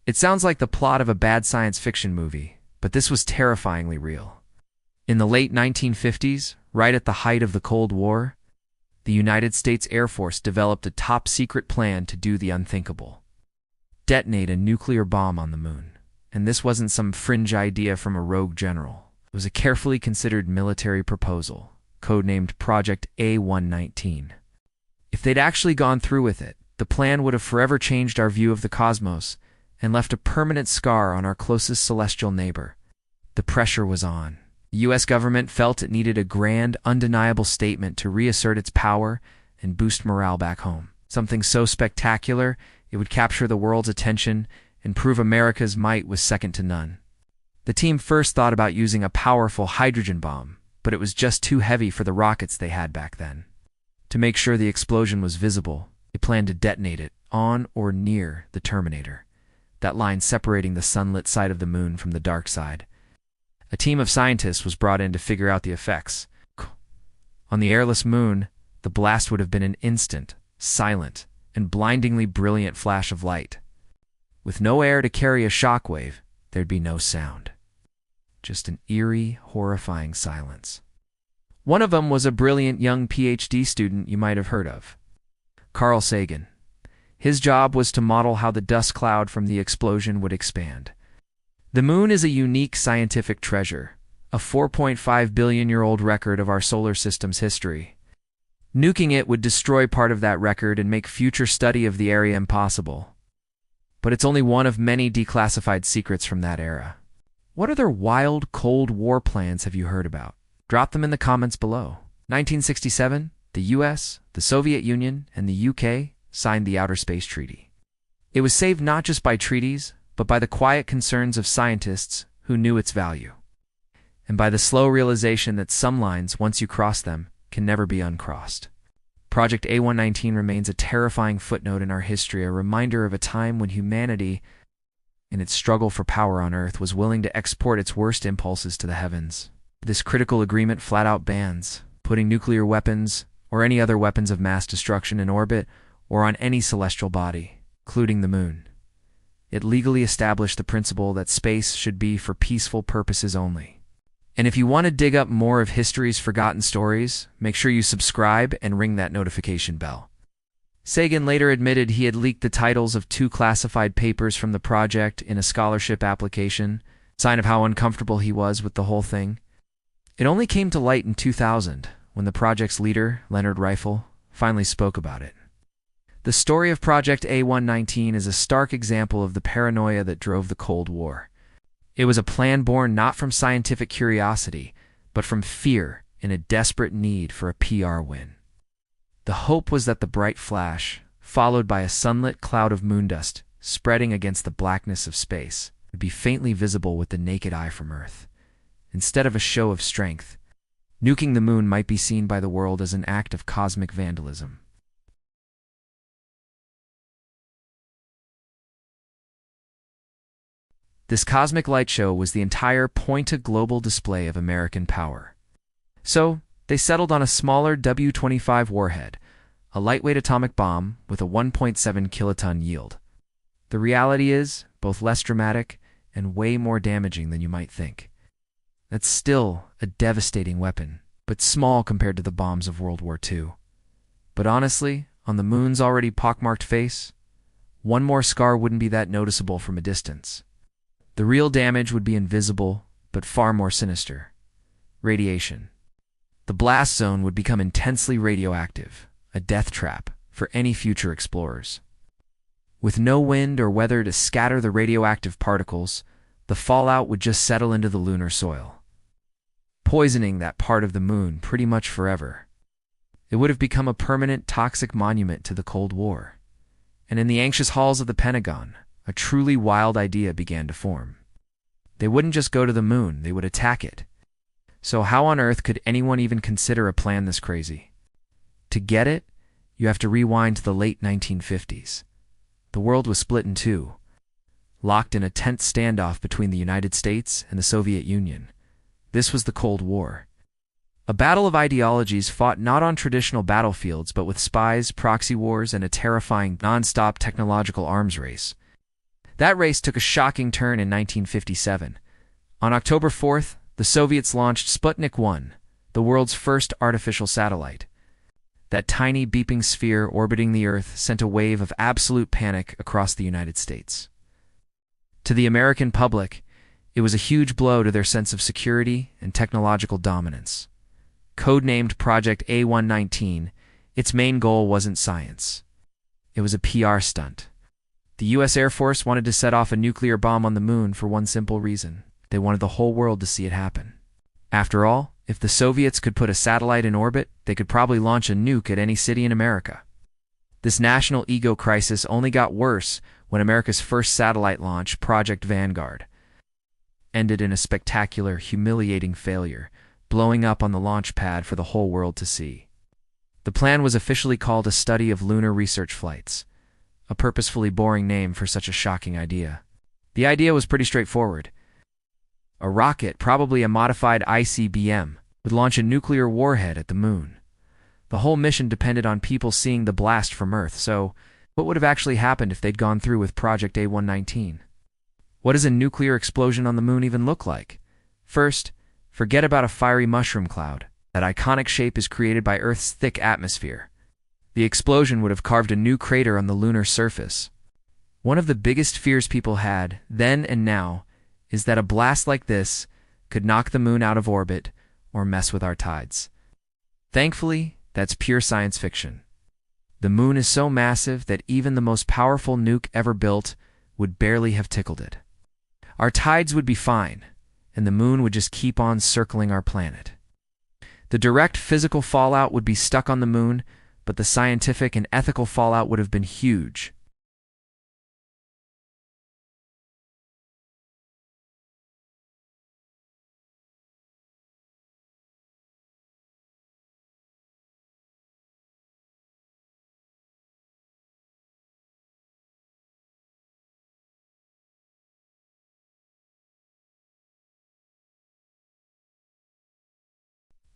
It sounds like the plot of a bad science fiction movie, but this was terrifyingly real. In the late 1950s, right at the height of the Cold War, the United States Air Force developed a top-secret plan to do the unthinkable: detonate a nuclear bomb on the moon. And this wasn't some fringe idea from a rogue general. It was a carefully considered military proposal, codenamed Project A119. If they'd actually gone through with it, the plan would have forever changed our view of the cosmos and left a permanent scar on our closest celestial neighbor. The pressure was on. The U.S. government felt it needed a grand, undeniable statement to reassert its power and boost morale back home. Something so spectacular, it would capture the world's attention and prove America's might was second to none. The team first thought about using a powerful hydrogen bomb, but it was just too heavy for the rockets they had back then. To make sure the explosion was visible, they planned to detonate it on or near the Terminator, that line separating the sunlit side of the moon from the dark side. A team of scientists was brought in to figure out the effects. On the airless moon, the blast would have been an instant, silent, and blindingly brilliant flash of light. With no air to carry a shockwave, there'd be no sound. Just an eerie, horrifying silence. One of them was a brilliant young PhD student you might have heard of, Carl Sagan. His job was to model how the dust cloud from the explosion would expand. The moon is a unique scientific treasure, a 4.5 billion-year-old record of our solar system's history. Nuking it would destroy part of that record and make future study of the area impossible. But it's only one of many declassified secrets from that era. What other wild Cold War plans have you heard about? Drop them in the comments below. 1967, the US, the Soviet Union, and the UK signed the Outer Space Treaty. It was saved not just by treaties, but by the quiet concerns of scientists who knew its value, and by the slow realization that some lines, once you cross them, can never be uncrossed. Project A119 remains a terrifying footnote in our history, a reminder of a time when humanity, in its struggle for power on Earth, was willing to export its worst impulses to the heavens. This critical agreement flat-out bans putting nuclear weapons or any other weapons of mass destruction in orbit or on any celestial body, including the moon. It legally established the principle that space should be for peaceful purposes only. And if you want to dig up more of history's forgotten stories, make sure you subscribe and ring that notification bell. Sagan later admitted he had leaked the titles of 2 classified papers from the project in a scholarship application, sign of how uncomfortable he was with the whole thing. It only came to light in 2000, when the project's leader, Leonard Riefel, finally spoke about it. The story of Project A119 is a stark example of the paranoia that drove the Cold War. It was a plan born not from scientific curiosity, but from fear and a desperate need for a PR win. The hope was that the bright flash, followed by a sunlit cloud of moondust spreading against the blackness of space, would be faintly visible with the naked eye from Earth. Instead of a show of strength, nuking the moon might be seen by the world as an act of cosmic vandalism. This cosmic light show was the entire point to global display of American power. So, they settled on a smaller W-25 warhead, a lightweight atomic bomb with a 1.7 kiloton yield. The reality is, both less dramatic and way more damaging than you might think. That's still a devastating weapon, but small compared to the bombs of World War II. But honestly, on the moon's already pockmarked face, one more scar wouldn't be that noticeable from a distance. The real damage would be invisible, but far more sinister. Radiation. The blast zone would become intensely radioactive, a death trap for any future explorers. With no wind or weather to scatter the radioactive particles, the fallout would just settle into the lunar soil, poisoning that part of the moon pretty much forever. It would have become a permanent toxic monument to the Cold War. And in the anxious halls of the Pentagon, a truly wild idea began to form. They wouldn't just go to the moon, they would attack it. So how on earth could anyone even consider a plan this crazy? To get it, you have to rewind to the late 1950s. The world was split in two, locked in a tense standoff between the United States and the Soviet Union. This was the Cold War. A battle of ideologies fought not on traditional battlefields but with spies, proxy wars, and a terrifying, non-stop technological arms race. That race took a shocking turn in 1957. On October 4th, the Soviets launched Sputnik 1, the world's first artificial satellite. That tiny beeping sphere orbiting the Earth sent a wave of absolute panic across the United States. To the American public, it was a huge blow to their sense of security and technological dominance. Codenamed Project A119, its main goal wasn't science. It was a PR stunt. The U.S. Air Force wanted to set off a nuclear bomb on the moon for one simple reason. They wanted the whole world to see it happen. After all, if the Soviets could put a satellite in orbit, they could probably launch a nuke at any city in America. This national ego crisis only got worse when America's first satellite launch, Project Vanguard, ended in a spectacular, humiliating failure, blowing up on the launch pad for the whole world to see. The plan was officially called a study of lunar research flights, a purposefully boring name for such a shocking idea. The idea was pretty straightforward. A rocket, probably a modified ICBM, would launch a nuclear warhead at the moon. The whole mission depended on people seeing the blast from Earth, so what would have actually happened if they'd gone through with Project A119? What does a nuclear explosion on the moon even look like? First, forget about a fiery mushroom cloud. That iconic shape is created by Earth's thick atmosphere. The explosion would have carved a new crater on the lunar surface. One of the biggest fears people had, then and now, is that a blast like this could knock the moon out of orbit or mess with our tides. Thankfully, that's pure science fiction. The moon is so massive that even the most powerful nuke ever built would barely have tickled it. Our tides would be fine, and the moon would just keep on circling our planet. The direct physical fallout would be stuck on the moon, but the scientific and ethical fallout would have been huge.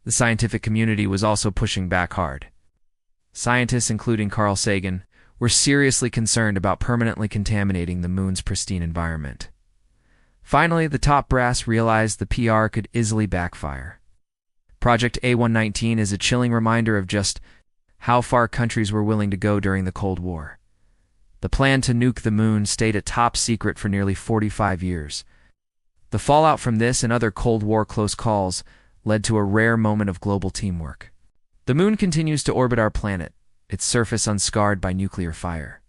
The scientific community was also pushing back hard. Scientists, including Carl Sagan, were seriously concerned about permanently contaminating the moon's pristine environment. Finally, the top brass realized the PR could easily backfire. Project A119 is a chilling reminder of just how far countries were willing to go during the Cold War. The plan to nuke the moon stayed a top secret for nearly 45 years. The fallout from this and other Cold War close calls led to a rare moment of global teamwork. The moon continues to orbit our planet, its surface unscarred by nuclear fire.